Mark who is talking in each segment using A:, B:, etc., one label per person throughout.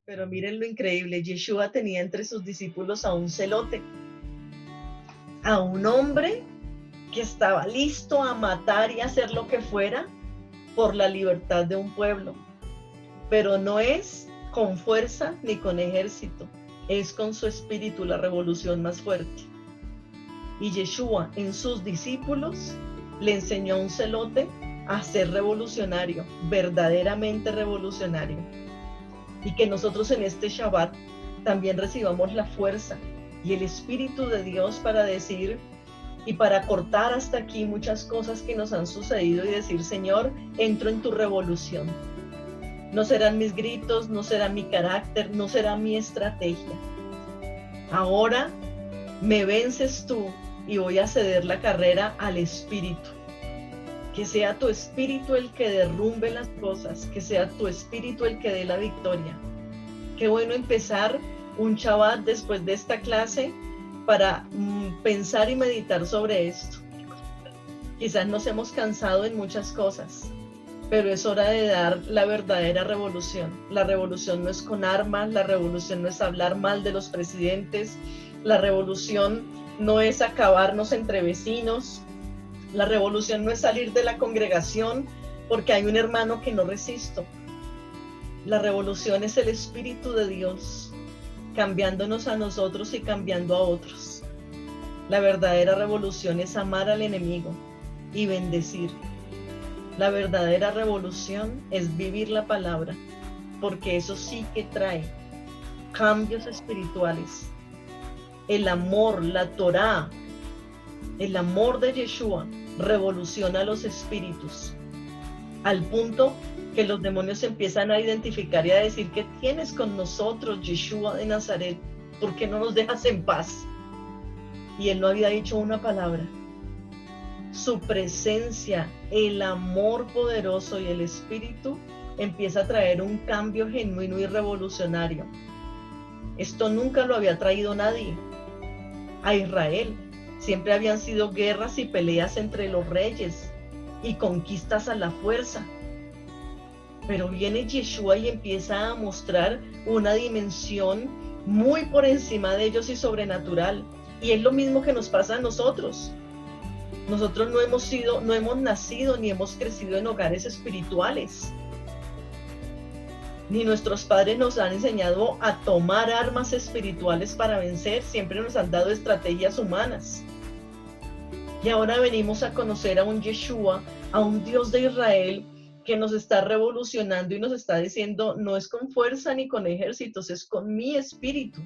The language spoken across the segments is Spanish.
A: Pero miren lo increíble, Yeshua tenía entre sus discípulos a un celote, a un hombre que estaba listo a matar y hacer lo que fuera por la libertad de un pueblo. Pero no es con fuerza ni con ejército, es con su espíritu la revolución más fuerte. Y Yeshua en sus discípulos le enseñó a un celote a ser revolucionario, verdaderamente revolucionario. Y que nosotros en este Shabbat también recibamos la fuerza y el Espíritu de Dios para decir y para cortar hasta aquí muchas cosas que nos han sucedido y decir, Señor, entro en tu revolución. No serán mis gritos, no será mi carácter, no será mi estrategia. Ahora me vences tú y voy a ceder la carrera al Espíritu. Que sea tu Espíritu el que derrumbe las cosas, que sea tu Espíritu el que dé la victoria. Qué bueno empezar un Shabbat después de esta clase para pensar y meditar sobre esto. Quizás nos hemos cansado en muchas cosas, pero es hora de dar la verdadera revolución. La revolución no es con armas, la revolución no es hablar mal de los presidentes, la revolución no es acabarnos entre vecinos, la revolución no es salir de la congregación porque hay un hermano que no resisto. La revolución es el Espíritu de Dios cambiándonos a nosotros y cambiando a otros. La verdadera revolución es amar al enemigo y bendecir. La verdadera revolución es vivir la palabra, porque eso sí que trae cambios espirituales. El amor, la Torá, el amor de Yeshua revoluciona los espíritus, al punto que los demonios empiezan a identificar y a decir, ¿qué tienes con nosotros, Yeshua de Nazaret? ¿Por qué no nos dejas en paz? Y él no había dicho una palabra. Su presencia, el amor poderoso y el espíritu empieza a traer un cambio genuino y revolucionario. Esto nunca lo había traído nadie a Israel. Siempre habían sido guerras y peleas entre los reyes y conquistas a la fuerza. Pero viene Yeshua y empieza a mostrar una dimensión muy por encima de ellos y sobrenatural. Y es lo mismo que nos pasa a nosotros. Nosotros no hemos nacido ni hemos crecido en hogares espirituales. Ni nuestros padres nos han enseñado a tomar armas espirituales para vencer, siempre nos han dado estrategias humanas. Y ahora venimos a conocer a un Yeshua, a un Dios de Israel que nos está revolucionando y nos está diciendo, no es con fuerza ni con ejércitos, es con mi espíritu.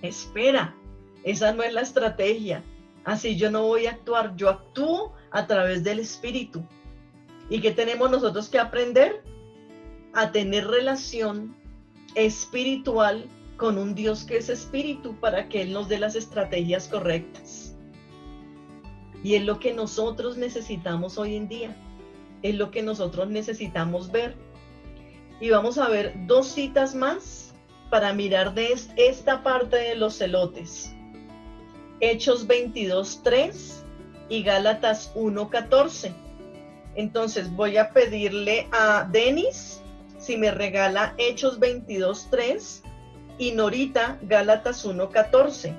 A: Espera, esa no es la estrategia. Así yo no voy a actuar, yo actúo a través del espíritu. ¿Y qué tenemos nosotros que aprender? A tener relación espiritual con un Dios que es espíritu para que Él nos dé las estrategias correctas. Y es lo que nosotros necesitamos hoy en día, es lo que nosotros necesitamos ver. Y vamos a ver dos citas más para mirar de esta parte de los celotes. Hechos 22:3 y Gálatas 1:14. Entonces voy a pedirle a Denis si me regala Hechos 22:3 y Norita Gálatas 1:14.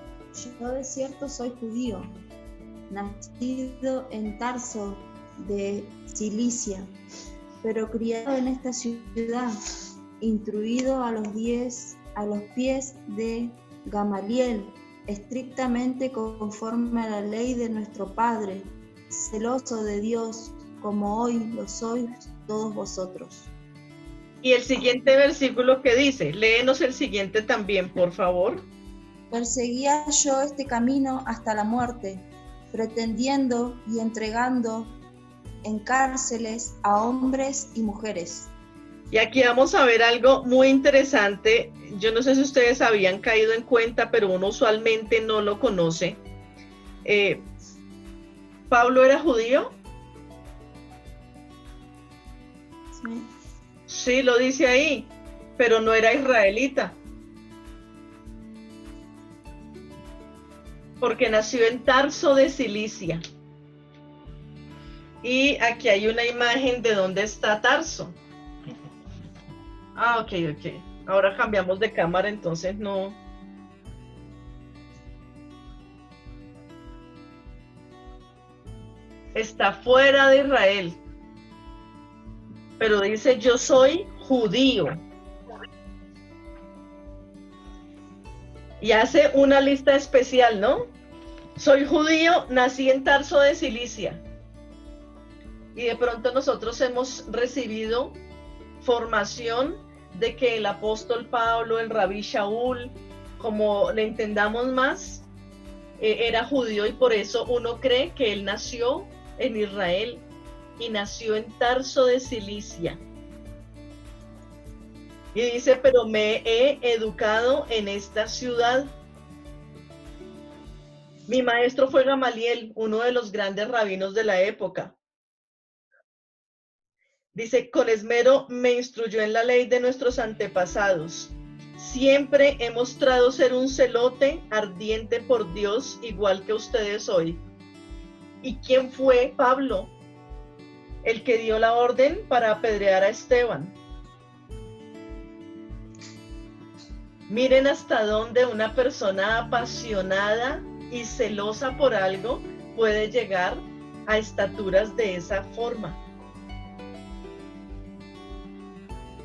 B: Yo de cierto soy judío, nacido en Tarso de Cilicia, pero criado en esta ciudad, instruido a los pies de Gamaliel, estrictamente conforme a la ley de nuestro Padre, celoso de Dios, como hoy lo sois todos vosotros.
A: Y el siguiente versículo que dice, léenos el siguiente también, por favor.
B: Perseguía yo este camino hasta la muerte, pretendiendo y entregando en cárceles a hombres y mujeres.
A: Y aquí vamos a ver algo muy interesante. Yo no sé si ustedes habían caído en cuenta, pero uno usualmente no lo conoce. ¿Pablo era judío?
B: Sí.
A: Sí, lo dice ahí, pero no era israelita. Porque nació en Tarso de Cilicia. Y aquí hay una imagen de dónde está Tarso. Ah, ok. Ahora cambiamos de cámara, entonces no. Está fuera de Israel. Pero dice, yo soy judío. Y hace una lista especial, ¿no? Soy judío, nací en Tarso de Cilicia. Y de pronto nosotros hemos recibido formación de que el apóstol Pablo, el rabí Shaul, como le entendamos más, era judío, y por eso uno cree que él nació en Israel y nació en Tarso de Cilicia. Y dice, pero me he educado en esta ciudad. Mi maestro fue Gamaliel, uno de los grandes rabinos de la época. Dice, con esmero me instruyó en la ley de nuestros antepasados. Siempre he mostrado ser un celote ardiente por Dios, igual que ustedes hoy. ¿Y quién fue Pablo? El que dio la orden para apedrear a Esteban. Miren hasta dónde una persona apasionada y celosa por algo puede llegar a estaturas de esa forma.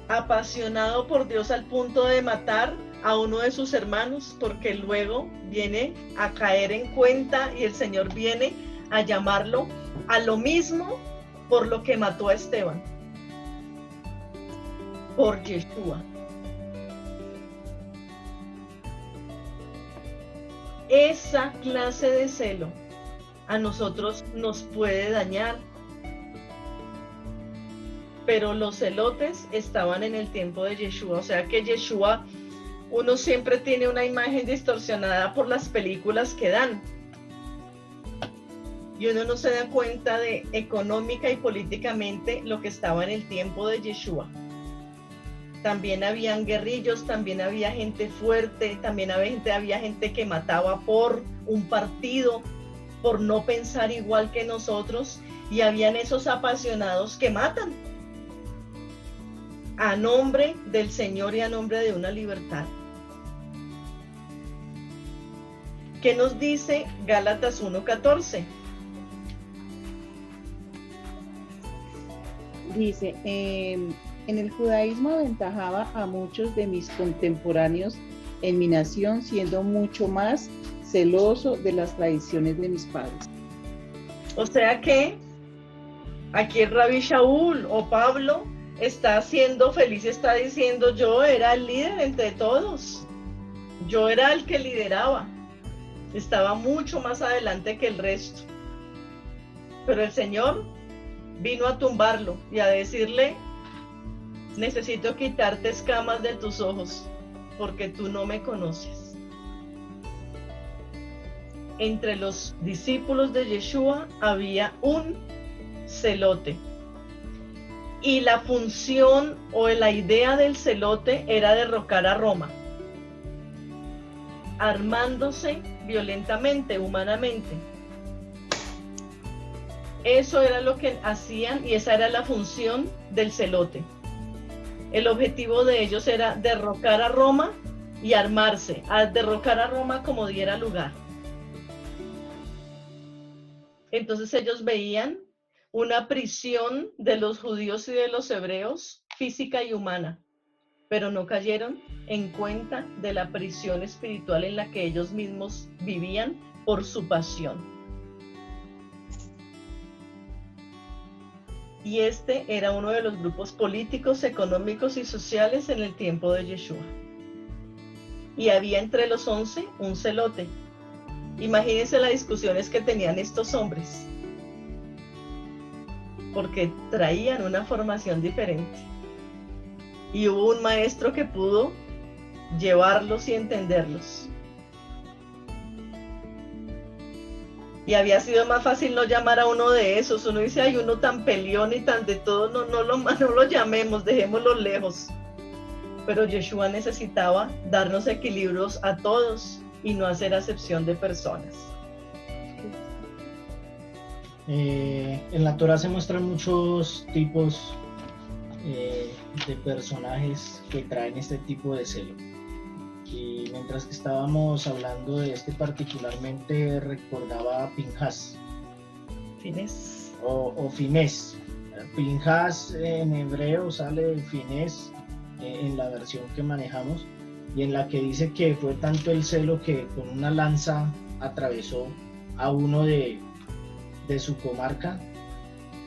A: Apasionado por Dios al punto de matar a uno de sus hermanos, porque luego viene a caer en cuenta y el Señor viene a llamarlo a lo mismo por lo que mató a Esteban, por Yeshua. Esa clase de celo a nosotros nos puede dañar. Pero los celotes estaban en el tiempo de Yeshua, o sea que Yeshua, uno siempre tiene una imagen distorsionada por las películas que dan. Y uno no se da cuenta de económica y políticamente lo que estaba en el tiempo de Yeshua. También habían guerrillos, también había gente fuerte, también había gente que mataba por un partido, por no pensar igual que nosotros, y habían esos apasionados que matan a nombre del Señor y a nombre de una libertad. ¿Qué nos dice Gálatas 1:14?
C: Dice, en el judaísmo aventajaba a muchos de mis contemporáneos en mi nación, siendo mucho más celoso de las tradiciones de mis padres.
A: O sea que aquí el rabí Shaul o Pablo está siendo feliz, está diciendo, yo era el líder entre todos, yo era el que lideraba, estaba mucho más adelante que el resto, pero el Señor vino a tumbarlo y a decirle, necesito quitarte escamas de tus ojos, porque tú no me conoces. Entre los discípulos de Yeshua había un celote. Y la función o la idea del celote era derrocar a Roma, armándose violentamente, humanamente. Eso era lo que hacían y esa era la función del celote. El objetivo de ellos era derrocar a Roma y armarse, a derrocar a Roma como diera lugar. Entonces ellos veían una prisión de los judíos y de los hebreos, física y humana, pero no cayeron en cuenta de la prisión espiritual en la que ellos mismos vivían por su pasión. Y este era uno de los grupos políticos, económicos y sociales en el tiempo de Yeshua. Y había entre los 11 un celote. Imagínense las discusiones que tenían estos hombres, porque traían una formación diferente. Y hubo un maestro que pudo llevarlos y entenderlos. Y había sido más fácil no llamar a uno de esos. Uno dice, hay uno tan peleón y tan de todo, no lo llamemos, dejémoslo lejos. Pero Yeshua necesitaba darnos equilibrios a todos y no hacer acepción de personas.
D: En la Torá se muestran muchos tipos de personajes que traen este tipo de celo. Y mientras que estábamos hablando de este particularmente, recordaba a Pinhas.
A: Fines.
D: O Finés. Pinhas en hebreo sale Finés en la versión que manejamos, y en la que dice que fue tanto el celo que con una lanza atravesó a uno de su comarca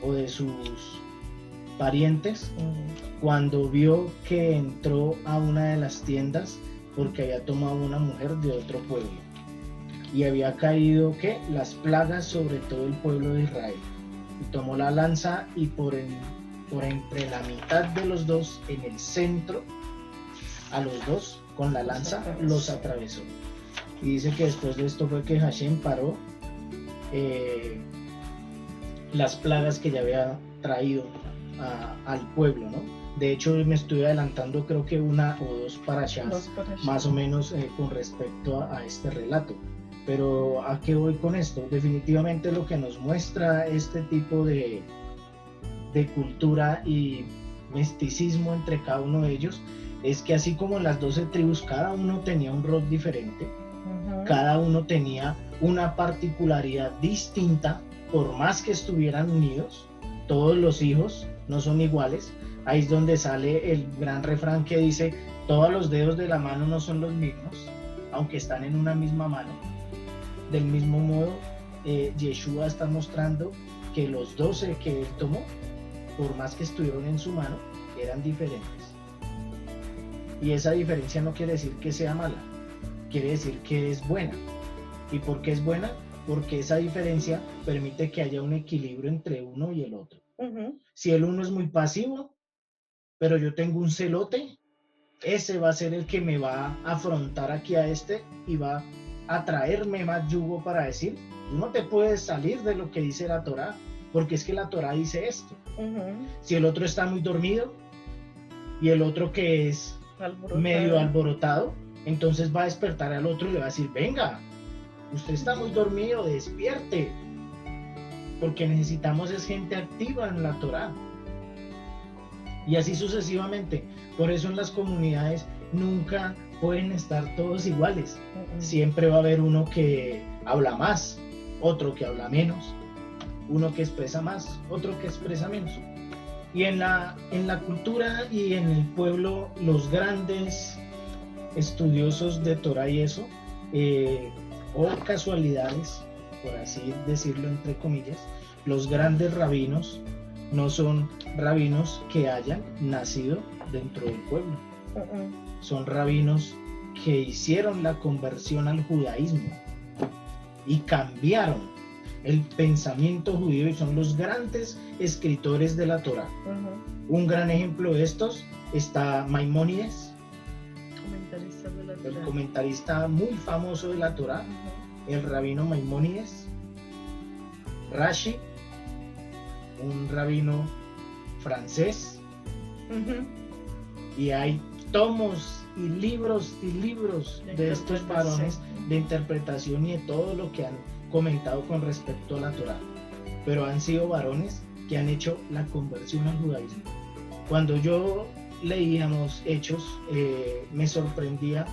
D: o de sus parientes, cuando vio que entró a una de las tiendas porque había tomado una mujer de otro pueblo y había caído las plagas sobre todo el pueblo de Israel, y tomó la lanza y por entre la mitad de los dos, en el centro, a los dos con la lanza los atravesó. Y dice que después de esto fue que Hashem paró las plagas que ya había traído al pueblo, ¿no? De hecho, me estoy adelantando, creo que una o dos parashas más o menos con respecto a este relato. Pero ¿a qué voy con esto? Definitivamente lo que nos muestra este tipo de cultura y misticismo entre cada uno de ellos es que, así como en las 12 tribus cada uno tenía un rol diferente, cada uno tenía una particularidad distinta, por más que estuvieran unidos, todos los hijos no son iguales. Ahí es donde sale el gran refrán que dice: todos los dedos de la mano no son los mismos, aunque están en una misma mano. Del mismo modo, Yeshua está mostrando que los 12 que él tomó, por más que estuvieron en su mano, eran diferentes. Y esa diferencia no quiere decir que sea mala, quiere decir que es buena. ¿Y por qué es buena? Porque esa diferencia permite que haya un equilibrio entre uno y el otro. Si el uno es muy pasivo, pero yo tengo un celote, ese va a ser el que me va a afrontar aquí a este y va a traerme más yugo para decir: tú no te puedes salir de lo que dice la Torá, porque es que la Torá dice esto. Si el otro está muy dormido y el otro que es medio alborotado, entonces va a despertar al otro y le va a decir: venga, usted está muy dormido, despierte, porque necesitamos es gente activa en la Torá. Y así sucesivamente. Por eso en las comunidades nunca pueden estar todos iguales. Siempre va a haber uno que habla más, otro que habla menos, uno que expresa más, otro que expresa menos. Y en la cultura y en el pueblo, los grandes estudiosos de Torah y eso, o casualidades, por así decirlo entre comillas, los grandes rabinos no son rabinos que hayan nacido dentro del pueblo. Son rabinos que hicieron la conversión al judaísmo y cambiaron el pensamiento judío, y son los grandes escritores de la Torá. Un gran ejemplo de estos está Maimónides, el comentarista muy famoso de la Torá, el rabino Maimónides. Rashi, un rabino francés. Y hay tomos y libros de estos varones de interpretación y de todo lo que han comentado con respecto a la Torá, pero han sido varones que han hecho la conversión al judaísmo. Cuando yo leíamos Hechos, me sorprendía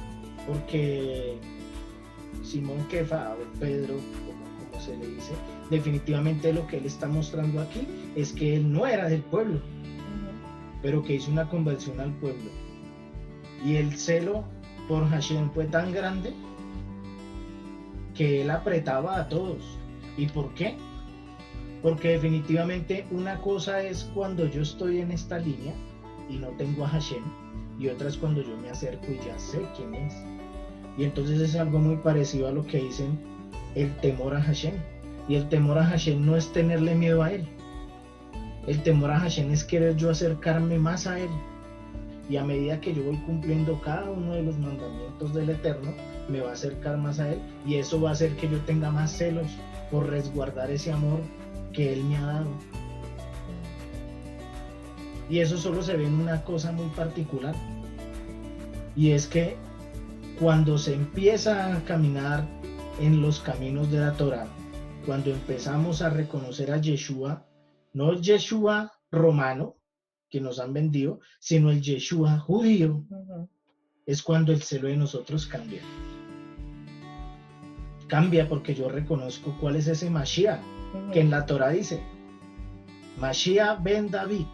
D: porque Simón Kefa, o Pedro, como se le dice, definitivamente lo que él está mostrando aquí es que él no era del pueblo, pero que hizo una conversión al pueblo. Y el celo por Hashem fue tan grande que él apretaba a todos. ¿Y por qué? Porque definitivamente una cosa es cuando yo estoy en esta línea y no tengo a Hashem, y otra es cuando yo me acerco y ya sé quién es. Y entonces es algo muy parecido a lo que dicen el temor a Hashem. Y el temor a Hashem no es tenerle miedo a él. El temor a Hashem es querer yo acercarme más a él. Y a medida que yo voy cumpliendo cada uno de los mandamientos del Eterno, me va a acercar más a él, y eso va a hacer que yo tenga más celos por resguardar ese amor que él me ha dado. Y eso solo se ve en una cosa muy particular, y es que cuando se empieza a caminar en los caminos de la Torá, cuando empezamos a reconocer a Yeshua, no Yeshua romano, que nos han vendido, sino el Yeshua judío, es cuando el celo de nosotros cambia. Cambia porque yo reconozco cuál es ese Mashiach, que en la Torah dice, Mashiach ben David,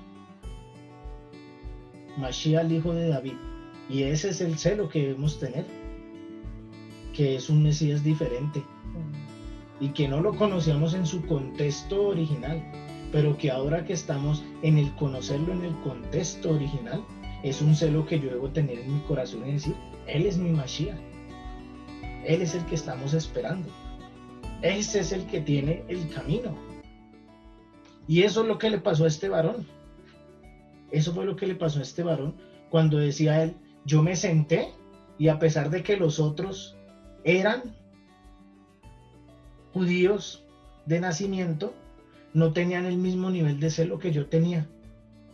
D: Mashiach el hijo de David, y ese es el celo que debemos tener, que es un Mesías diferente, y que no lo conocíamos en su contexto original, pero que ahora que estamos en el conocerlo en el contexto original, es un celo que yo debo tener en mi corazón y decir, Él es mi Mashiach, Él es el que estamos esperando, ese es el que tiene el camino. Y eso es lo que le pasó a este varón. Eso fue lo que le pasó a este varón cuando decía él, yo me senté y a pesar de que los otros eran judíos de nacimiento, no tenían el mismo nivel de celo que yo tenía,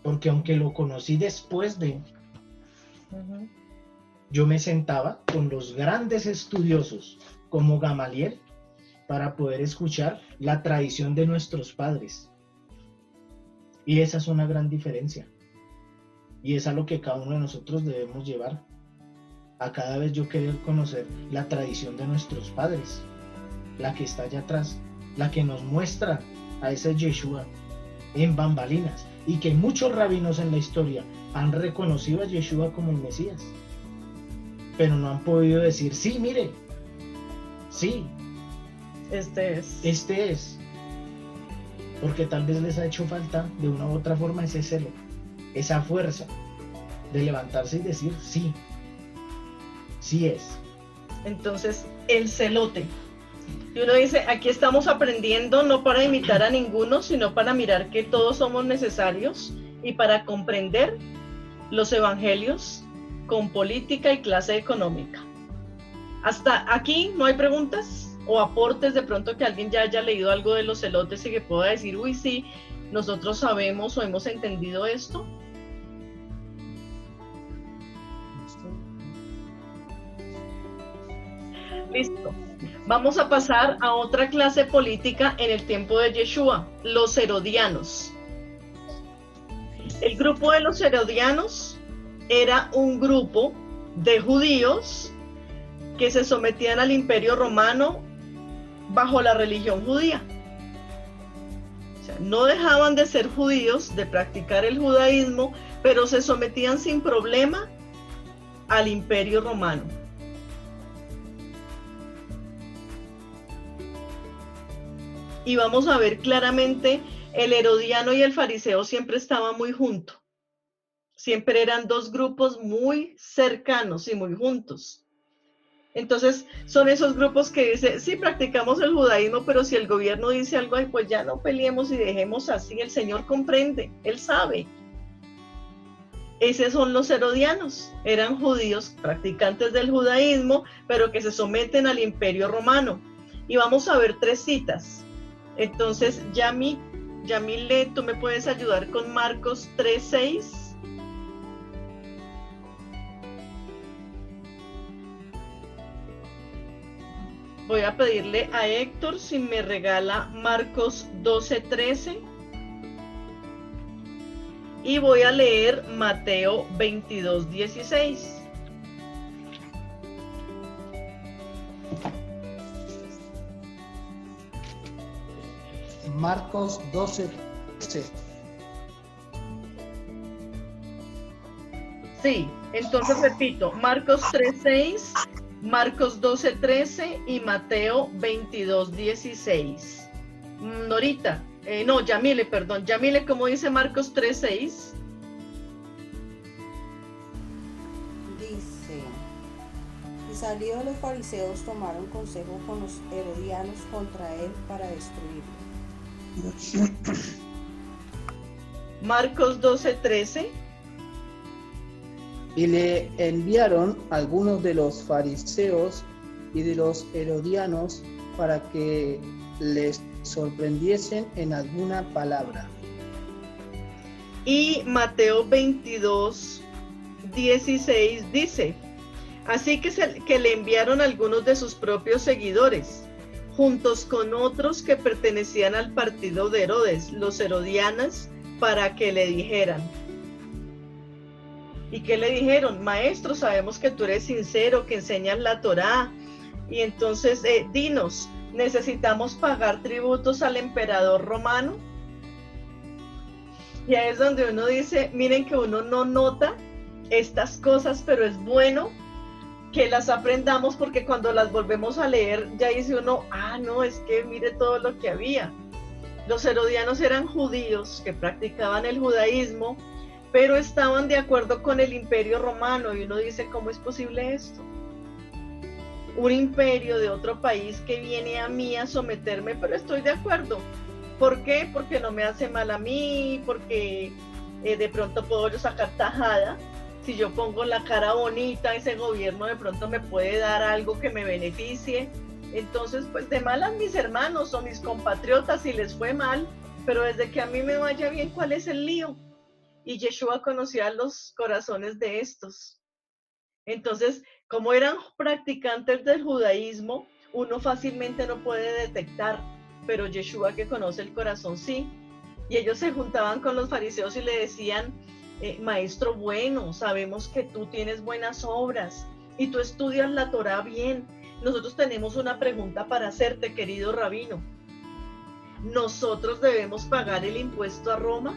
D: porque aunque lo conocí después de, yo me sentaba con los grandes estudiosos como Gamaliel para poder escuchar la tradición de nuestros padres. Y esa es una gran diferencia. Y es a lo que cada uno de nosotros debemos llevar. A cada vez yo querer conocer la tradición de nuestros padres, la que está allá atrás, la que nos muestra a ese Yeshua en bambalinas, y que muchos rabinos en la historia han reconocido a Yeshua como el Mesías, pero no han podido decir, sí, mire, sí, este es, porque tal vez les ha hecho falta de una u otra forma ese celo, esa fuerza de levantarse y decir, sí, sí es.
A: Entonces, el celote. Y uno dice, aquí estamos aprendiendo no para imitar a ninguno, sino para mirar que todos somos necesarios y para comprender los evangelios con política y clase económica. Hasta aquí no hay preguntas o aportes de pronto que alguien ya haya leído algo de los celotes y que pueda decir, uy, sí, nosotros sabemos o hemos entendido esto. Listo. Vamos a pasar a otra clase política en el tiempo de Yeshua, los herodianos. El grupo de los herodianos era un grupo de judíos que se sometían al imperio romano bajo la religión judía. O sea, no dejaban de ser judíos, de practicar el judaísmo, pero se sometían sin problema al imperio romano. Y vamos a ver claramente, el herodiano y el fariseo siempre estaban muy juntos. Siempre eran dos grupos muy cercanos y muy juntos. Entonces, son esos grupos que dicen, sí, practicamos el judaísmo, pero si el gobierno dice algo, ay, pues ya no peleemos y dejemos así. El Señor comprende, Él sabe. Esos son los herodianos. Eran judíos, practicantes del judaísmo, pero que se someten al imperio romano. Y vamos a ver 3 citas. Entonces, Yamile, ¿tú me puedes ayudar con Marcos 3:6? Voy a pedirle a Héctor si me regala Marcos 12:13. Y voy a leer Mateo 22:16.
E: Marcos 12:13.
A: Sí, entonces repito, Marcos 3:6, Marcos 12:13 y Mateo 22:16. Norita, Yamile, perdón. Yamile, ¿cómo dice Marcos 3:6?
F: Dice, y salidos los fariseos tomaron consejo con los herodianos contra él para destruirlo.
A: Marcos 12:13.
E: Y le enviaron algunos de los fariseos y de los herodianos para que les sorprendiesen en alguna palabra.
A: Y Mateo 22:16 dice, así que le enviaron algunos de sus propios seguidores, juntos con otros que pertenecían al partido de Herodes, los herodianas, para que le dijeran, ¿Y qué le dijeron? Maestro, sabemos que tú eres sincero, que enseñas la Torá, y entonces dinos, ¿necesitamos pagar tributos al emperador romano? Y ahí es donde uno dice, miren que uno no nota estas cosas, pero es bueno que las aprendamos, porque cuando las volvemos a leer, ya dice uno, no, es que mire todo lo que había. Los herodianos eran judíos que practicaban el judaísmo, pero estaban de acuerdo con el imperio romano, y uno dice, ¿cómo es posible esto? Un imperio de otro país que viene a mí a someterme, pero estoy de acuerdo. ¿Por qué? Porque no me hace mal a mí, porque de pronto puedo yo sacar tajada. Si yo pongo la cara bonita, ese gobierno de pronto me puede dar algo que me beneficie. Entonces, pues de malas mis hermanos o mis compatriotas si les fue mal, pero desde que a mí me vaya bien, ¿cuál es el lío? Y Yeshua conocía los corazones de estos. Entonces, como eran practicantes del judaísmo, uno fácilmente no puede detectar, pero Yeshua, que conoce el corazón, sí. Y ellos se juntaban con los fariseos y le decían, maestro bueno, sabemos que tú tienes buenas obras y tú estudias la Torá bien. Nosotros tenemos una pregunta para hacerte, querido rabino. ¿Nosotros debemos pagar el impuesto a Roma?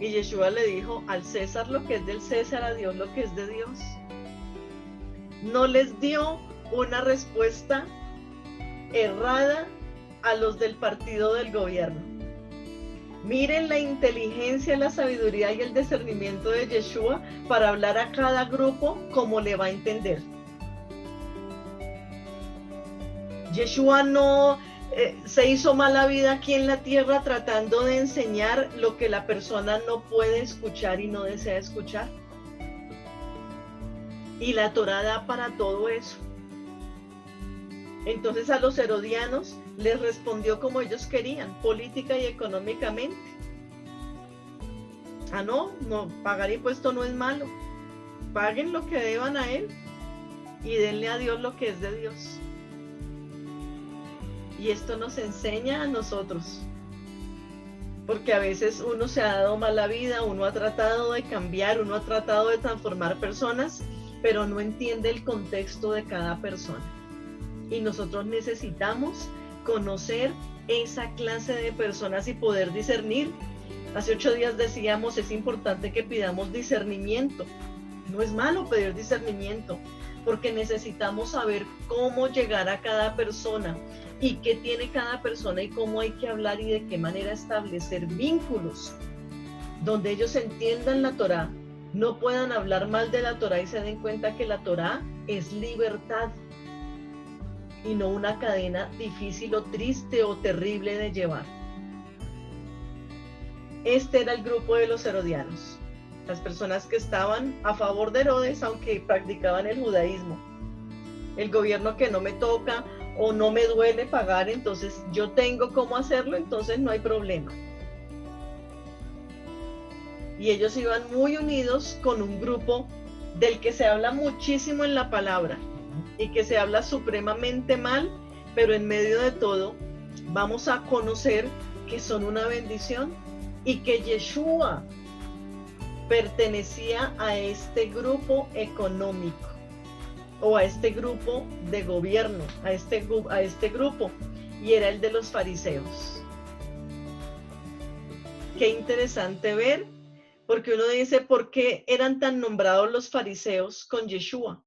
A: Y Yeshua le dijo, al César lo que es del César, a Dios lo que es de Dios. No les dio una respuesta errada a los del partido del gobierno. Miren la inteligencia, la sabiduría y el discernimiento de Yeshua para hablar a cada grupo como le va a entender. Yeshua no se hizo mala vida aquí en la tierra tratando de enseñar lo que la persona no puede escuchar y no desea escuchar. Y la Torá da para todo eso. Entonces a los herodianos les respondió como ellos querían, política y económicamente. No, pagar impuesto no es malo. Paguen lo que deban a él y denle a Dios lo que es de Dios. Y esto nos enseña a nosotros, porque a veces uno se ha dado mala vida, uno ha tratado de cambiar, uno ha tratado de transformar personas, pero no entiende el contexto de cada persona. Y nosotros necesitamos conocer esa clase de personas y poder discernir. Hace 8 días decíamos, es importante que pidamos discernimiento. No es malo pedir discernimiento, porque necesitamos saber cómo llegar a cada persona y qué tiene cada persona y cómo hay que hablar y de qué manera establecer vínculos donde ellos entiendan la Torá, no puedan hablar mal de la Torá y se den cuenta que la Torá es libertad y no una cadena difícil o triste o terrible de llevar. Este era el grupo de los herodianos, las personas que estaban a favor de Herodes aunque practicaban el judaísmo. El gobierno que no me toca o no me duele pagar, entonces yo tengo cómo hacerlo, entonces no hay problema. Y ellos iban muy unidos con un grupo del que se habla muchísimo en la palabra y que se habla supremamente mal, pero en medio de todo vamos a conocer que son una bendición y que Yeshua pertenecía a este grupo económico o a este grupo de gobierno, a este grupo, y era el de los fariseos. Qué interesante ver, porque uno dice, ¿por qué eran tan nombrados los fariseos con Yeshua?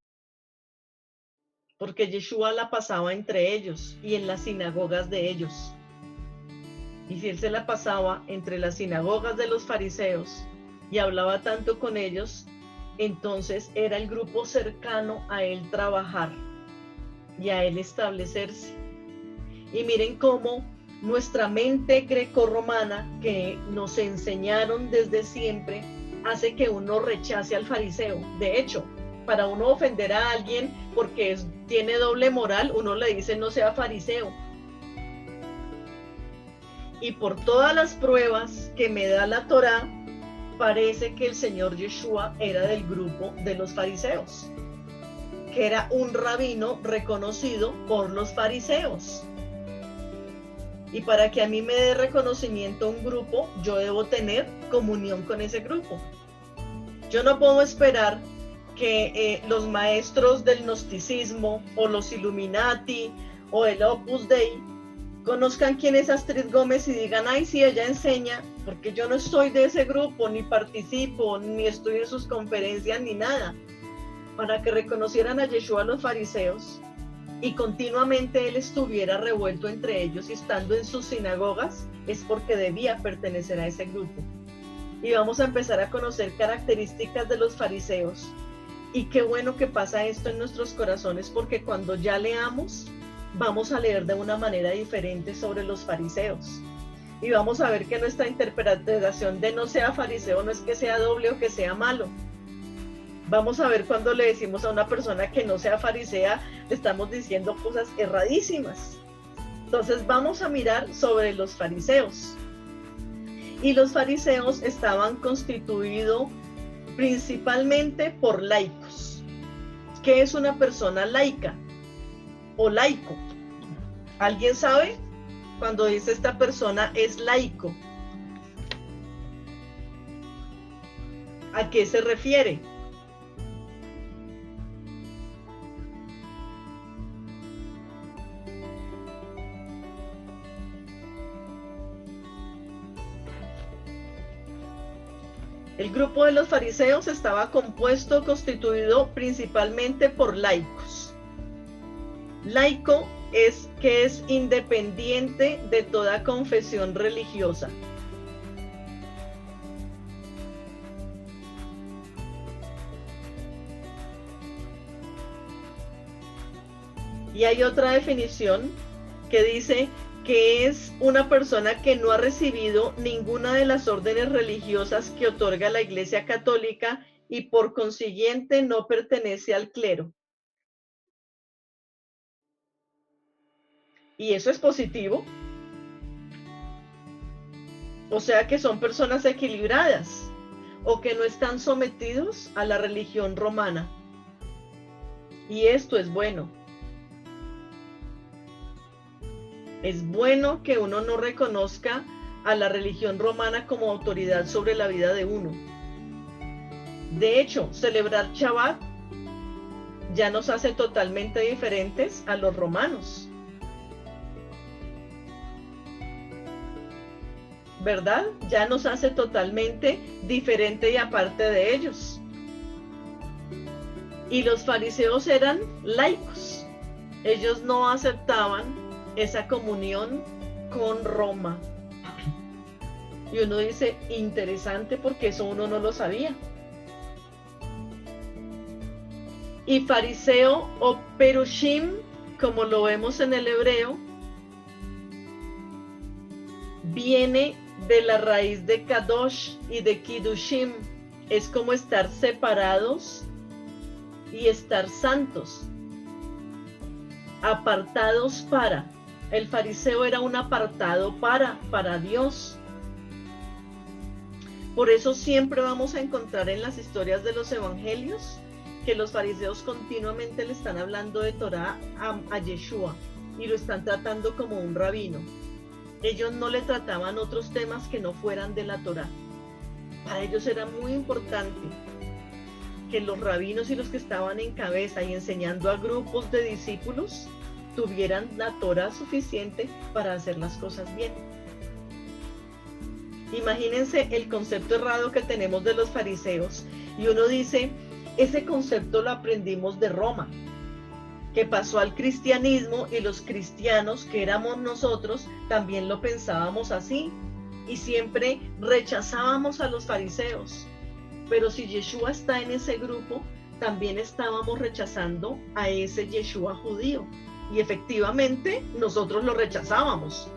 A: Porque Yeshua la pasaba entre ellos y en las sinagogas de ellos. Y si él se la pasaba entre las sinagogas de los fariseos y hablaba tanto con ellos, entonces era el grupo cercano a él trabajar y a él establecerse. Y miren cómo nuestra mente grecorromana, que nos enseñaron desde siempre, hace que uno rechace al fariseo. De hecho, para uno ofender a alguien porque tiene doble moral, uno le dice no sea fariseo. Y por todas las pruebas que me da la Torá, parece que el Señor Yeshua era del grupo de los fariseos, que era un rabino reconocido por los fariseos. Y para que a mí me dé reconocimiento un grupo, yo debo tener comunión con ese grupo. Yo no puedo esperar que los maestros del gnosticismo o los Illuminati o el Opus Dei conozcan quién es Astrid Gómez y digan, ay, sí, ella enseña, porque yo no estoy de ese grupo, ni participo, ni estoy en sus conferencias, ni nada. Para que reconocieran a Yeshua los fariseos y continuamente él estuviera revuelto entre ellos y estando en sus sinagogas, es porque debía pertenecer a ese grupo. Y vamos a empezar a conocer características de los fariseos. Y qué bueno que pasa esto en nuestros corazones, porque cuando ya leamos, vamos a leer de una manera diferente sobre los fariseos. Y vamos a ver que nuestra interpretación de no sea fariseo no es que sea doble o que sea malo. Vamos a ver cuando le decimos a una persona que no sea farisea, le estamos diciendo cosas erradísimas. Entonces vamos a mirar sobre los fariseos. Y los fariseos estaban constituidos principalmente por laicos. ¿Qué es una persona laica o laico? ¿Alguien sabe? Cuando dice esta persona es laico, ¿a qué se refiere? El grupo de los fariseos estaba constituido principalmente por laicos. Laico es que es independiente de toda confesión religiosa. Y hay otra definición que dice que es una persona que no ha recibido ninguna de las órdenes religiosas que otorga la Iglesia Católica y por consiguiente no pertenece al clero. Y eso es positivo. O sea que son personas equilibradas o que no están sometidos a la religión romana. Y esto es bueno. Es bueno que uno no reconozca a la religión romana como autoridad sobre la vida de uno. De hecho, celebrar Shabbat ya nos hace totalmente diferentes a los romanos. ¿Verdad? Ya nos hace totalmente diferente y aparte de ellos. Y los fariseos eran laicos. Ellos no aceptaban esa comunión con Roma. Y uno dice, interesante, porque eso uno no lo sabía. Y fariseo o perushim, como lo vemos en el hebreo, viene de la raíz de kadosh y de kiddushim. Es como estar separados y estar santos, apartados para. El fariseo era un apartado para Dios. Por eso siempre vamos a encontrar en las historias de los evangelios que los fariseos continuamente le están hablando de Torah a Yeshua y lo están tratando como un rabino. Ellos no le trataban otros temas que no fueran de la Torah. Para ellos era muy importante que los rabinos y los que estaban en cabeza y enseñando a grupos de discípulos tuvieran la Torah suficiente para hacer las cosas bien. Imagínense el concepto errado que tenemos de los fariseos y uno dice, ese concepto lo aprendimos de Roma, que pasó al cristianismo y los cristianos que éramos nosotros también lo pensábamos así y siempre rechazábamos a los fariseos. Pero si Yeshua está en ese grupo, también estábamos rechazando a ese Yeshua judío. Y efectivamente nosotros lo rechazábamos.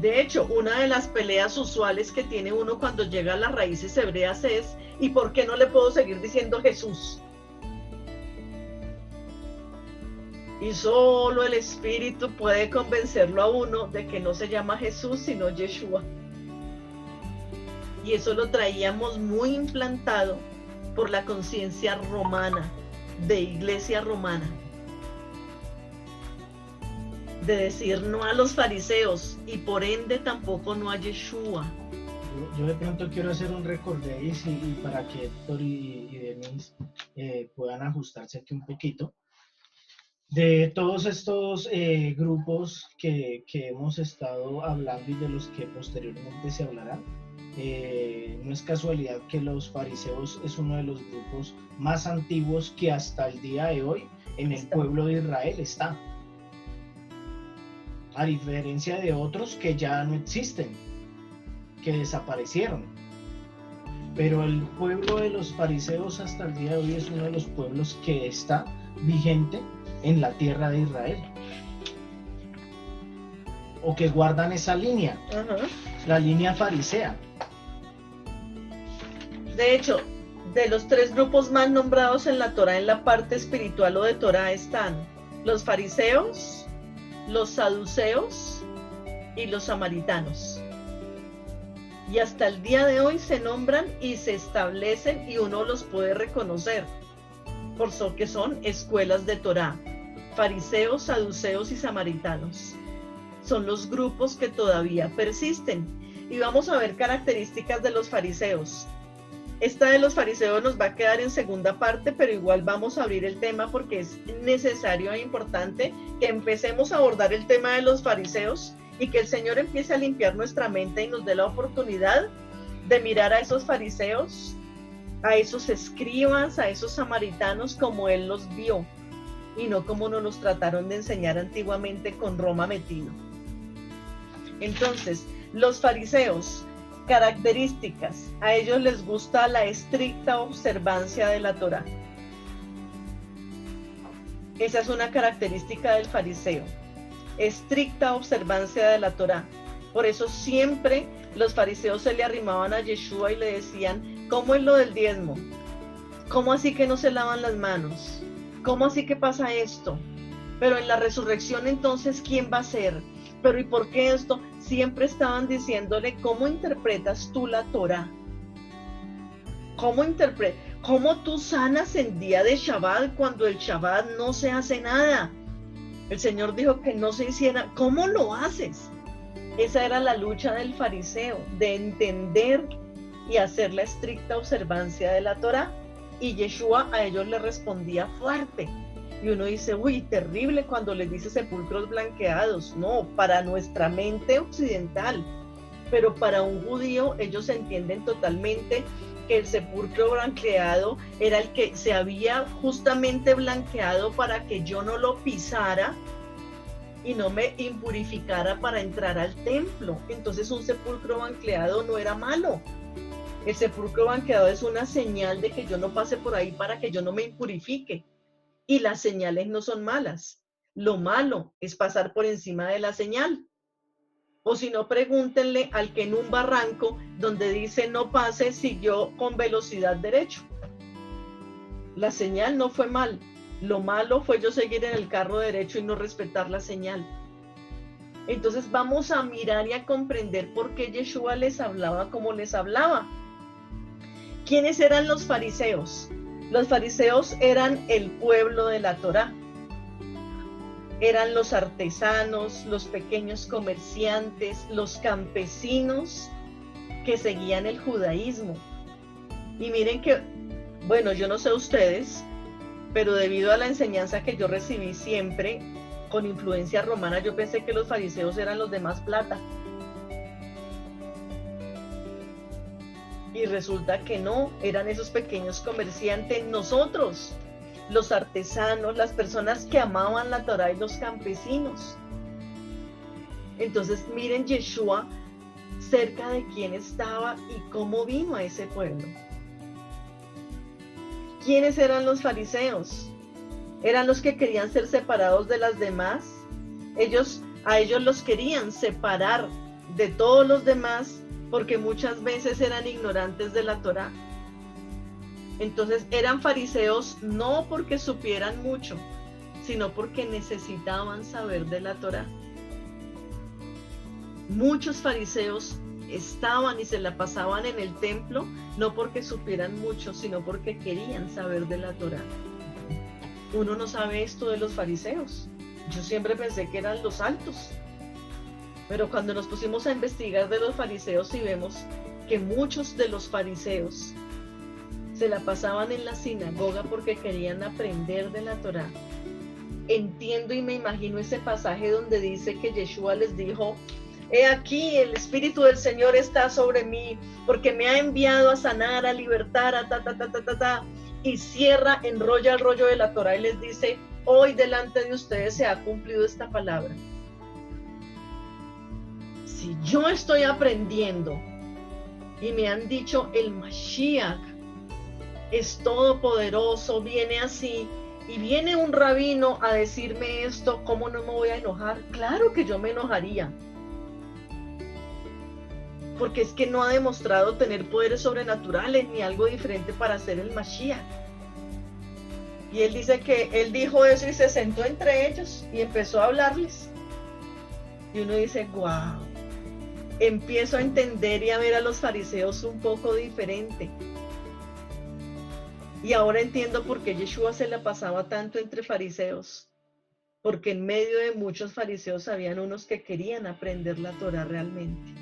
A: De hecho, una de las peleas usuales que tiene uno cuando llega a las raíces hebreas es ¿y por qué no le puedo seguir diciendo Jesús? Y solo el Espíritu puede convencerlo a uno de que no se llama Jesús sino Yeshua. Y eso lo traíamos muy implantado por la conciencia romana, de iglesia romana. De decir no a los fariseos y por ende tampoco no a Yeshua.
D: Yo de pronto quiero hacer un recorderis y para que Héctor y Denise puedan ajustarse aquí un poquito. De todos estos grupos que hemos estado hablando y de los que posteriormente se hablarán, no es casualidad que los fariseos es uno de los grupos más antiguos que hasta el día de hoy en el pueblo de Israel está. A diferencia de otros que ya no existen, que desaparecieron. Pero el pueblo de los fariseos hasta el día de hoy es uno de los pueblos que está vigente en la tierra de Israel. O que guardan esa línea, la línea farisea.
A: De hecho, de los 3 grupos más nombrados en la Torá, en la parte espiritual o de Torá, están los fariseos, los saduceos y los samaritanos. Y hasta el día de hoy se nombran y se establecen y uno los puede reconocer por eso que son escuelas de Torá, fariseos, saduceos y samaritanos. Son los grupos que todavía persisten. Y vamos a ver características de los fariseos. Esta de los fariseos nos va a quedar en segunda parte, pero igual vamos a abrir el tema porque es necesario e importante que empecemos a abordar el tema de los fariseos y que el Señor empiece a limpiar nuestra mente y nos dé la oportunidad de mirar a esos fariseos, a esos escribas, a esos samaritanos como Él los vio y no como nos los trataron de enseñar antiguamente con Roma metido. Entonces, los fariseos, características, a ellos les gusta la estricta observancia de la Torá. Esa es una característica del fariseo, estricta observancia de la Torá. Por eso siempre los fariseos se le arrimaban a Yeshua y le decían, ¿cómo es lo del diezmo? ¿Cómo así que no se lavan las manos? ¿Cómo así que pasa esto? Pero en la resurrección entonces, ¿quién va a ser? Pero ¿y por qué esto? Siempre estaban diciéndole, ¿cómo interpretas tú la Torá? ¿Cómo tú sanas en día de Shabbat cuando el Shabbat no se hace nada? El Señor dijo que no se hiciera. ¿Cómo lo haces? Esa era la lucha del fariseo, de entender y hacer la estricta observancia de la Torá. Y Yeshua a ellos le respondía fuerte. Y uno dice, uy, terrible cuando les dice sepulcros blanqueados. No, para nuestra mente occidental. Pero para un judío ellos entienden totalmente que el sepulcro blanqueado era el que se había justamente blanqueado para que yo no lo pisara y no me impurificara para entrar al templo. Entonces un sepulcro blanqueado no era malo. El sepulcro blanqueado es una señal de que yo no pase por ahí para que yo no me impurifique. Y las señales no son malas. Lo malo es pasar por encima de la señal. O si no, pregúntenle al que en un barranco donde dice no pase, siguió con velocidad derecho. La señal no fue mal. Lo malo fue yo seguir en el carro derecho y no respetar la señal. Entonces vamos a mirar y a comprender por qué Yeshua les hablaba como les hablaba. ¿Quiénes eran los fariseos? Los fariseos eran el pueblo de la Torá. Eran los artesanos, los pequeños comerciantes, los campesinos que seguían el judaísmo. Y miren que, bueno, yo no sé ustedes, pero debido a la enseñanza que yo recibí siempre, con influencia romana, yo pensé que los fariseos eran los de más plata. Y resulta que no, eran esos pequeños comerciantes, nosotros, los artesanos, las personas que amaban la Torá y los campesinos. Entonces miren Yeshua cerca de quién estaba y cómo vino a ese pueblo. ¿Quiénes eran los fariseos? Eran los que querían ser separados de las demás. A ellos los querían separar de todos los demás porque muchas veces eran ignorantes de la Torá. Entonces eran fariseos no porque supieran mucho, sino porque necesitaban saber de la Torá. Muchos fariseos estaban y se la pasaban en el templo, no porque supieran mucho, sino porque querían saber de la Torá. Uno no sabe esto de los fariseos. Yo siempre pensé que eran los altos. Pero cuando nos pusimos a investigar de los fariseos y vemos que muchos de los fariseos se la pasaban en la sinagoga porque querían aprender de la Torá. Entiendo y me imagino ese pasaje donde dice que Yeshua les dijo: he aquí, el Espíritu del Señor está sobre mí, porque me ha enviado a sanar, a libertar, y cierra, enrolla el rollo de la Torá y les dice: hoy delante de ustedes se ha cumplido esta palabra. Si yo estoy aprendiendo y me han dicho el Mashiach es todopoderoso, viene así, y viene un rabino a decirme esto, ¿cómo no me voy a enojar? Claro que yo me enojaría, porque es que no ha demostrado tener poderes sobrenaturales ni algo diferente para ser el Mashiach. Y él dice que él dijo eso y se sentó entre ellos y empezó a hablarles. Y uno dice: wow, empiezo a entender y a ver a los fariseos un poco diferente. Y ahora entiendo por qué Yeshua se la pasaba tanto entre fariseos, porque en medio de muchos fariseos habían unos que querían aprender la Torá realmente,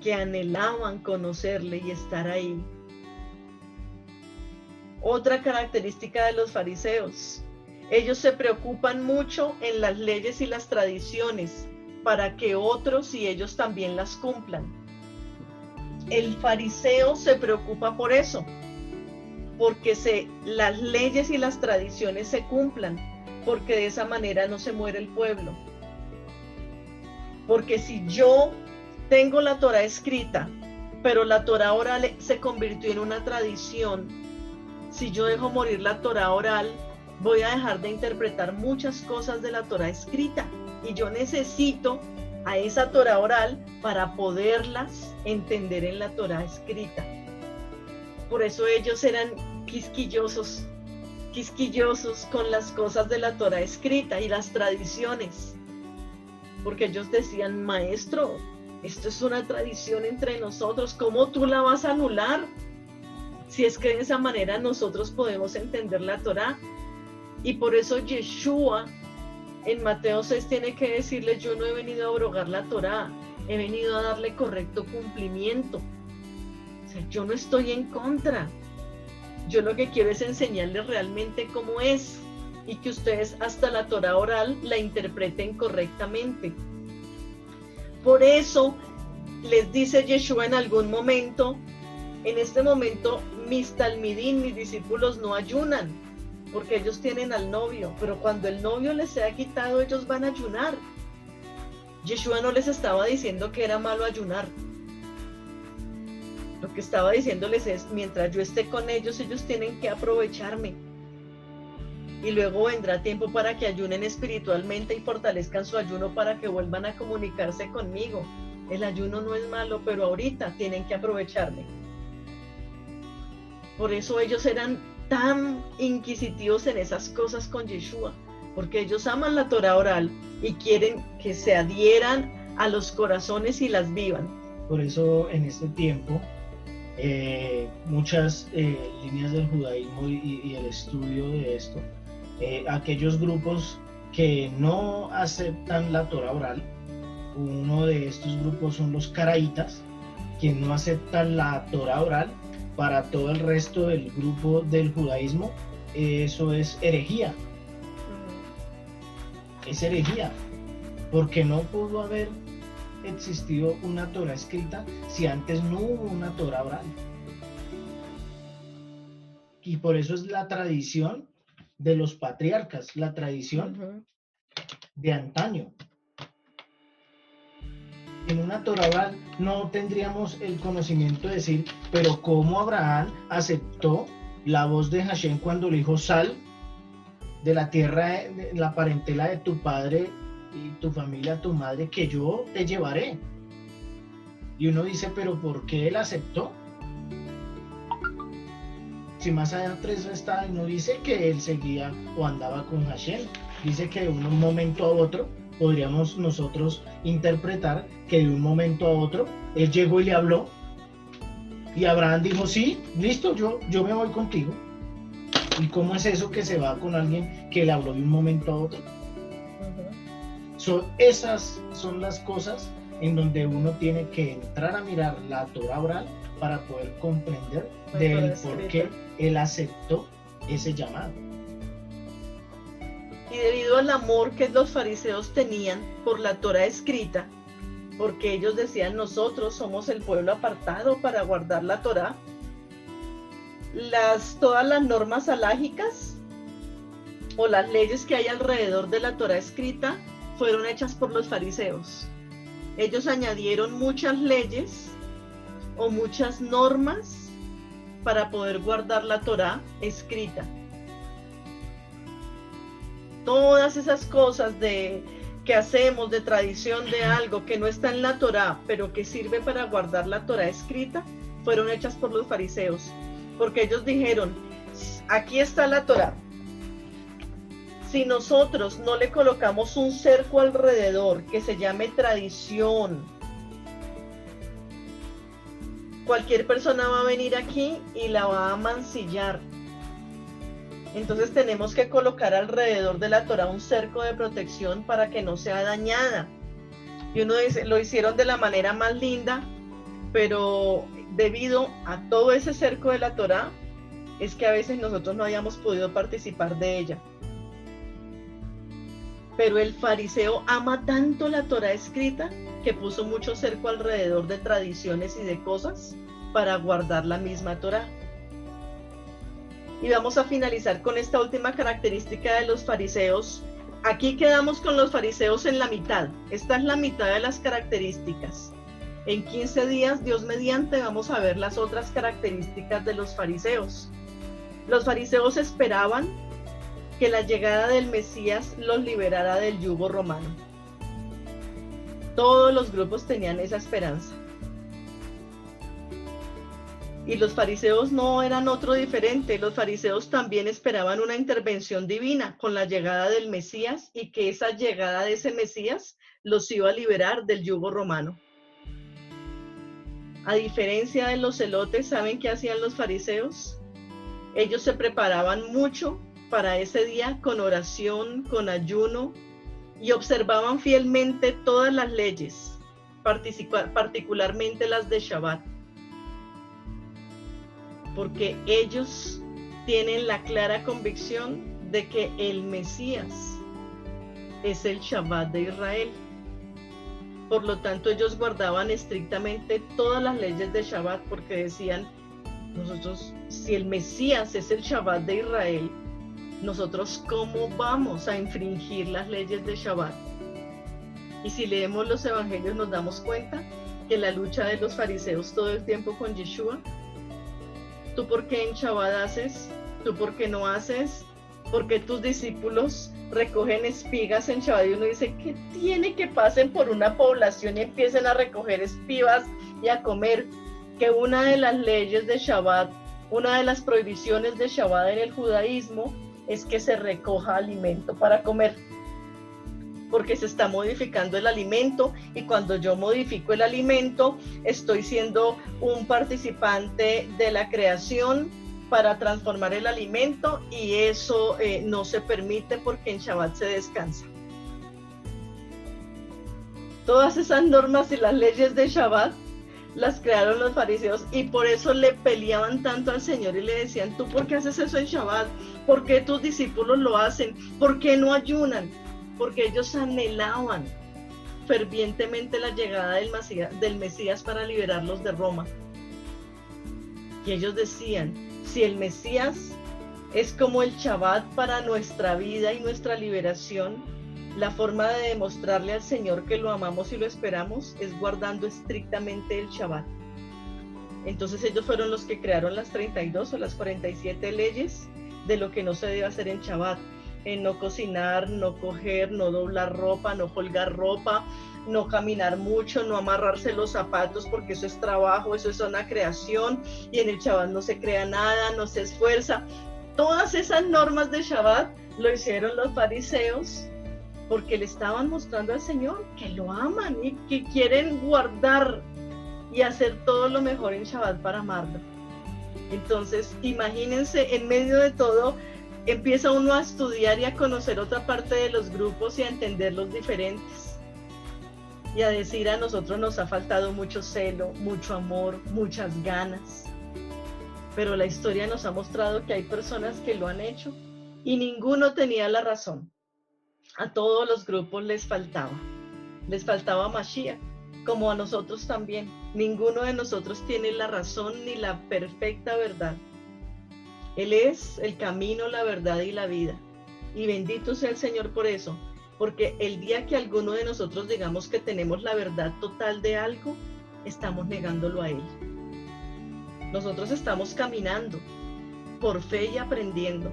A: que anhelaban conocerle y estar ahí. Otra característica de los fariseos: ellos se preocupan mucho en las leyes y las tradiciones para que otros y ellos también las cumplan. El fariseo se preocupa por eso, porque las leyes y las tradiciones se cumplan, porque de esa manera no se muere el pueblo. Porque si yo tengo la Torá escrita, pero la Torá oral se convirtió en una tradición, si yo dejo morir la Torá oral, voy a dejar de interpretar muchas cosas de la Torá escrita, y yo necesito a esa Torá oral para poderlas entender en la Torá escrita. Por eso ellos eran quisquillosos con las cosas de la Torá escrita y las tradiciones, porque ellos decían: maestro, esto es una tradición entre nosotros, ¿cómo tú la vas a anular? Si es que de esa manera nosotros podemos entender la Torá. Y por eso Yeshua en Mateo 6 tiene que decirle: yo no he venido a abrogar la Torá, he venido a darle correcto cumplimiento. O sea, yo no estoy en contra. Yo lo que quiero es enseñarles realmente cómo es, y que ustedes hasta la Torá oral la interpreten correctamente. Por eso les dice Yeshua en algún momento: en este momento mis talmidín, mis discípulos, no ayunan, porque ellos tienen al novio, pero cuando el novio les sea quitado, ellos van a ayunar. Yeshua no les estaba diciendo que era malo ayunar. Lo que estaba diciéndoles es: mientras yo esté con ellos, ellos tienen que aprovecharme. Y luego vendrá tiempo para que ayunen espiritualmente y fortalezcan su ayuno para que vuelvan a comunicarse conmigo. El ayuno no es malo, pero ahorita tienen que aprovecharme. Por eso ellos eran tan inquisitivos en esas cosas con Yeshua, porque ellos aman la Torá oral y quieren que se adhieran a los corazones y las vivan.
D: Por eso en este tiempo muchas líneas del judaísmo y el estudio de esto, aquellos grupos que no aceptan la Torá oral, uno de estos grupos son los caraítas, que no aceptan la Torá oral. Para todo el resto del grupo del judaísmo, eso es herejía. Es herejía, porque no pudo haber existido una Torá escrita si antes no hubo una Torá oral. Y por eso es la tradición de los patriarcas, la tradición de antaño. En una Torá oral no tendríamos el conocimiento de decir: pero ¿cómo Abraham aceptó la voz de Hashem cuando le dijo: sal de la tierra, de la parentela de tu padre y tu familia, tu madre, que yo te llevaré? Y uno dice: pero ¿por qué él aceptó? Si más allá está, no dice que él seguía o andaba con Hashem, dice que de un momento a otro podríamos nosotros interpretar que de un momento a otro él llegó y le habló, y Abraham dijo: sí, listo, yo me voy contigo. ¿Y cómo es eso que se va con alguien que le habló de un momento a otro? Esas son las cosas en donde uno tiene que entrar a mirar la Torá oral para poder comprender del por qué él aceptó ese llamado.
A: Y debido al amor que los fariseos tenían por la Torá escrita, porque ellos decían, nosotros somos el pueblo apartado para guardar la Torá, todas las normas alágicas o las leyes que hay alrededor de la Torá escrita fueron hechas por los fariseos. Ellos añadieron muchas leyes o muchas normas para poder guardar la Torá escrita. Todas esas cosas que hacemos de tradición de algo que no está en la Torá, pero que sirve para guardar la Torá escrita, fueron hechas por los fariseos. Porque ellos dijeron, aquí está la Torá. Si nosotros no le colocamos un cerco alrededor que se llame tradición, cualquier persona va a venir aquí y la va a mancillar. Entonces tenemos que colocar alrededor de la Torá un cerco de protección para que no sea dañada. Y uno dice, lo hicieron de la manera más linda, pero debido a todo ese cerco de la Torá, es que a veces nosotros no hayamos podido participar de ella. Pero el fariseo ama tanto la Torá escrita que puso mucho cerco alrededor de tradiciones y de cosas para guardar la misma Torá. Y vamos a finalizar con esta última característica de los fariseos. Aquí quedamos con los fariseos en la mitad. Esta es la mitad de las características. En 15 días, Dios mediante, vamos a ver las otras características de los fariseos. Los fariseos esperaban que la llegada del Mesías los liberara del yugo romano. Todos los grupos tenían esa esperanza. Y los fariseos no eran otro diferente. Los fariseos también esperaban una intervención divina con la llegada del Mesías y que esa llegada de ese Mesías los iba a liberar del yugo romano. A diferencia de los celotes, ¿saben qué hacían los fariseos? Ellos se preparaban mucho para ese día con oración, con ayuno y observaban fielmente todas las leyes, particularmente las de Shabbat. Porque ellos tienen la clara convicción de que el Mesías es el Shabbat de Israel. Por lo tanto, ellos guardaban estrictamente todas las leyes de Shabbat porque decían, nosotros, si el Mesías es el Shabbat de Israel, nosotros ¿cómo vamos a infringir las leyes de Shabbat? Y si leemos los evangelios nos damos cuenta que la lucha de los fariseos todo el tiempo con Yeshua, ¿tú por qué en Shabbat haces? ¿Tú por qué no haces? ¿Por qué tus discípulos recogen espigas en Shabbat? Y uno dice, ¿qué tiene que pasen por una población y empiecen a recoger espigas y a comer? Que una de las leyes de Shabbat, una de las prohibiciones de Shabbat en el judaísmo es que se recoja alimento para comer. Porque se está modificando el alimento y cuando yo modifico el alimento estoy siendo un participante de la creación para transformar el alimento y eso no se permite porque en Shabbat se descansa. Todas esas normas y las leyes de Shabbat las crearon los fariseos y por eso le peleaban tanto al Señor y le decían, ¿tú por qué haces eso en Shabbat? ¿Por qué tus discípulos lo hacen? ¿Por qué no ayunan? Porque ellos anhelaban fervientemente la llegada del Mesías para liberarlos de Roma. Y ellos decían, si el Mesías es como el Shabbat para nuestra vida y nuestra liberación, la forma de demostrarle al Señor que lo amamos y lo esperamos es guardando estrictamente el Shabbat. Entonces ellos fueron los que crearon las 32 o las 47 leyes de lo que no se debe hacer en Shabbat. No cocinar, no coger, no doblar ropa, no colgar ropa, no caminar mucho, no amarrarse los zapatos porque eso es trabajo, eso es una creación y en el Shabbat no se crea nada, no se esfuerza. Todas esas normas de Shabbat lo hicieron los fariseos porque le estaban mostrando al Señor que lo aman y que quieren guardar y hacer todo lo mejor en Shabbat para amarlo. Entonces, imagínense, en medio de todo, empieza uno a estudiar y a conocer otra parte de los grupos y a entender los diferentes. y a decir a nosotros nos ha faltado mucho celo, mucho amor, muchas ganas. Pero la historia nos ha mostrado que hay personas que lo han hecho y ninguno tenía la razón. A todos los grupos les faltaba Mashiach, como a nosotros también. Ninguno de nosotros tiene la razón ni la perfecta verdad. Él es el camino, la verdad y la vida. Y bendito sea el Señor por eso, porque el día que alguno de nosotros digamos que tenemos la verdad total de algo, estamos negándolo a Él. Nosotros estamos caminando por fe y aprendiendo,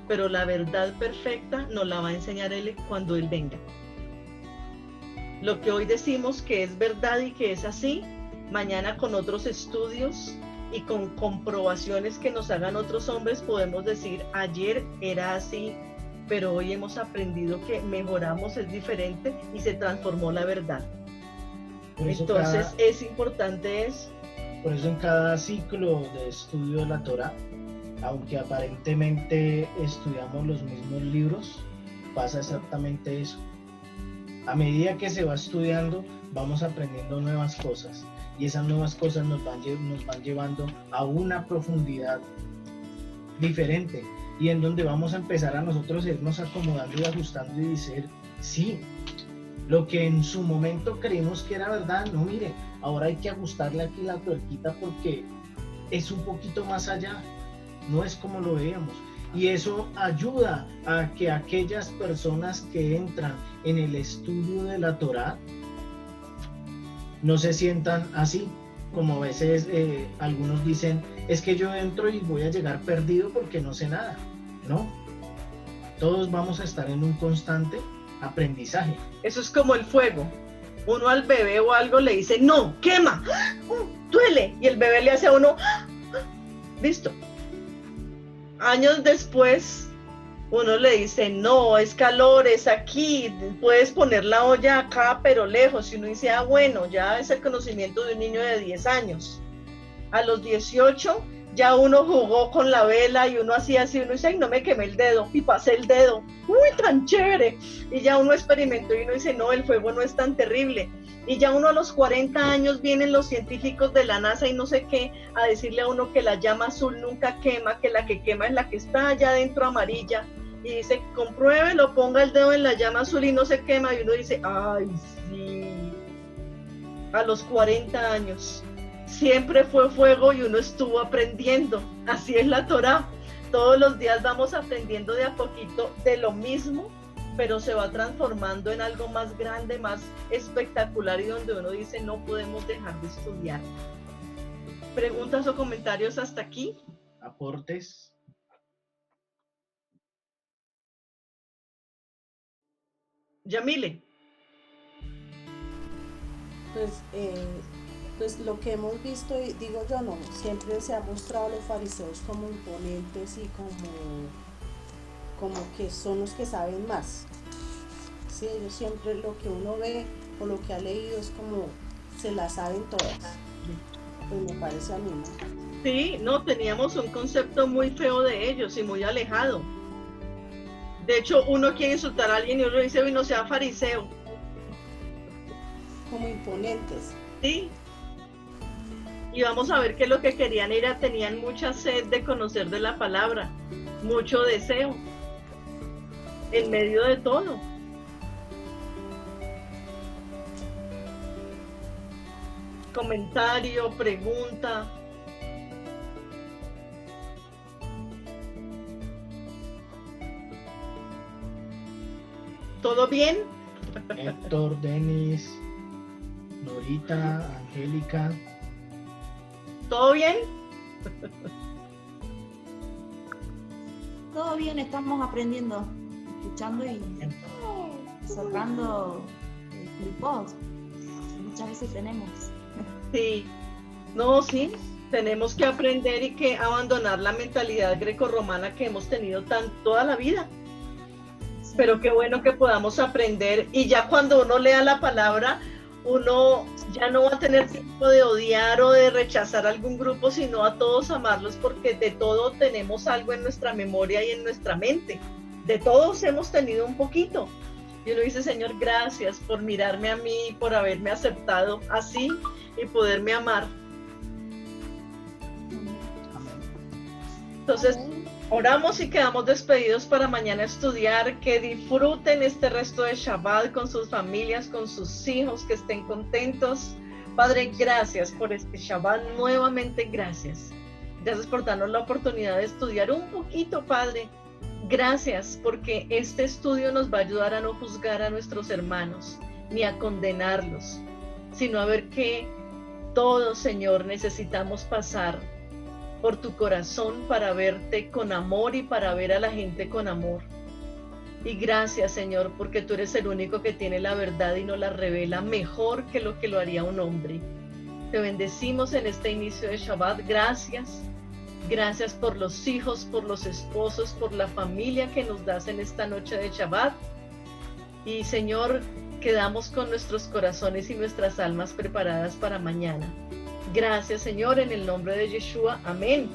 A: pero la verdad perfecta nos la va a enseñar Él cuando Él venga. Lo que hoy decimos que es verdad y que es así, mañana con otros estudios y con comprobaciones que nos hagan otros hombres podemos decir, ayer era así, pero hoy hemos aprendido que mejoramos, es diferente y se transformó la verdad. Entonces es importante eso.
D: Por eso en cada ciclo de estudio de la Torá, aunque aparentemente estudiamos los mismos libros, pasa exactamente eso. A medida que se va estudiando, vamos aprendiendo nuevas cosas y esas nuevas cosas nos van llevando a una profundidad diferente y en donde vamos a empezar a nosotros irnos acomodando y ajustando y decir, sí, lo que en su momento creímos que era verdad, no, mire, ahora hay que ajustarle aquí la tuerquita porque es un poquito más allá, no es como lo veíamos. Y eso ayuda a que aquellas personas que entran en el estudio de la Torá no se sientan así, como a veces algunos dicen, es que yo entro y voy a llegar perdido porque no sé nada. No, todos vamos a estar en un constante aprendizaje.
A: Eso es como el fuego. Uno al bebé o algo le dice, no, quema, duele, y el bebé le hace a uno, listo. Años después, uno le dice, no, es calor, es aquí, puedes poner la olla acá, pero lejos. Y uno dice, bueno, ya es el conocimiento de un niño de 10 años. A los 18, ya uno jugó con la vela y uno hacía así, uno dice, ay, no me quemé el dedo, y pasé el dedo, uy, tan chévere. Y ya uno experimentó y uno dice, no, el fuego no es tan terrible. Y ya uno a los 40 años vienen los científicos de la NASA y no sé qué a decirle a uno que la llama azul nunca quema, que la que quema es la que está allá adentro amarilla. Y dice, compruébelo, ponga el dedo en la llama azul y no se quema. Y uno dice, ay, sí. A los 40 años. Siempre fue fuego y uno estuvo aprendiendo. Así es la Torá. Todos los días vamos aprendiendo de a poquito de lo mismo, pero se va transformando en algo más grande, más espectacular y donde uno dice no podemos dejar de estudiar. ¿Preguntas o comentarios hasta aquí?
D: ¿Aportes?
A: Yamile.
F: Pues lo que hemos visto, digo yo, no, siempre se ha mostrado a los fariseos como imponentes y como que son los que saben más. Sí, ellos siempre lo que uno ve o lo que ha leído es como se las saben todas. Pues me parece a mí, ¿no?
A: Sí, no, teníamos un concepto muy feo de ellos y muy alejado. De hecho, uno quiere insultar a alguien y uno dice, uy, no sea fariseo.
F: Como imponentes.
A: Sí. Y vamos a ver que lo que querían era, tenían mucha sed de conocer de la palabra, mucho deseo, en medio de todo. Comentario, pregunta. ¿Todo bien?
D: Héctor, Denis, Norita, Angélica.
A: ¿Todo bien?
B: Todo bien, estamos aprendiendo, escuchando y sacando clipos. Muchas veces tenemos.
A: Sí. No, sí. Tenemos que aprender y que abandonar la mentalidad grecorromana que hemos tenido toda la vida. Pero qué bueno que podamos aprender y ya cuando uno lea la palabra, uno ya no va a tener tiempo de odiar o de rechazar algún grupo, sino a todos amarlos, porque de todo tenemos algo en nuestra memoria y en nuestra mente. De todos hemos tenido un poquito. Y uno dice, Señor, gracias por mirarme a mí, por haberme aceptado así y poderme amar. Entonces, oramos y quedamos despedidos para mañana estudiar. Que disfruten este resto de Shabbat con sus familias, con sus hijos, que estén contentos. Padre, gracias por este Shabbat, nuevamente gracias. Gracias por darnos la oportunidad de estudiar un poquito, Padre. Gracias porque este estudio nos va a ayudar a no juzgar a nuestros hermanos, ni a condenarlos, sino a ver que todos, Señor, necesitamos pasar por tu corazón para verte con amor y para ver a la gente con amor. Y gracias, Señor, porque tú eres el único que tiene la verdad y nos la revela mejor que lo haría un hombre. Te bendecimos en este inicio de Shabbat. Gracias. Gracias por los hijos, por los esposos, por la familia que nos das en esta noche de Shabbat. Y, Señor, quedamos con nuestros corazones y nuestras almas preparadas para mañana. Gracias, Señor, en el nombre de Yeshua. Amén.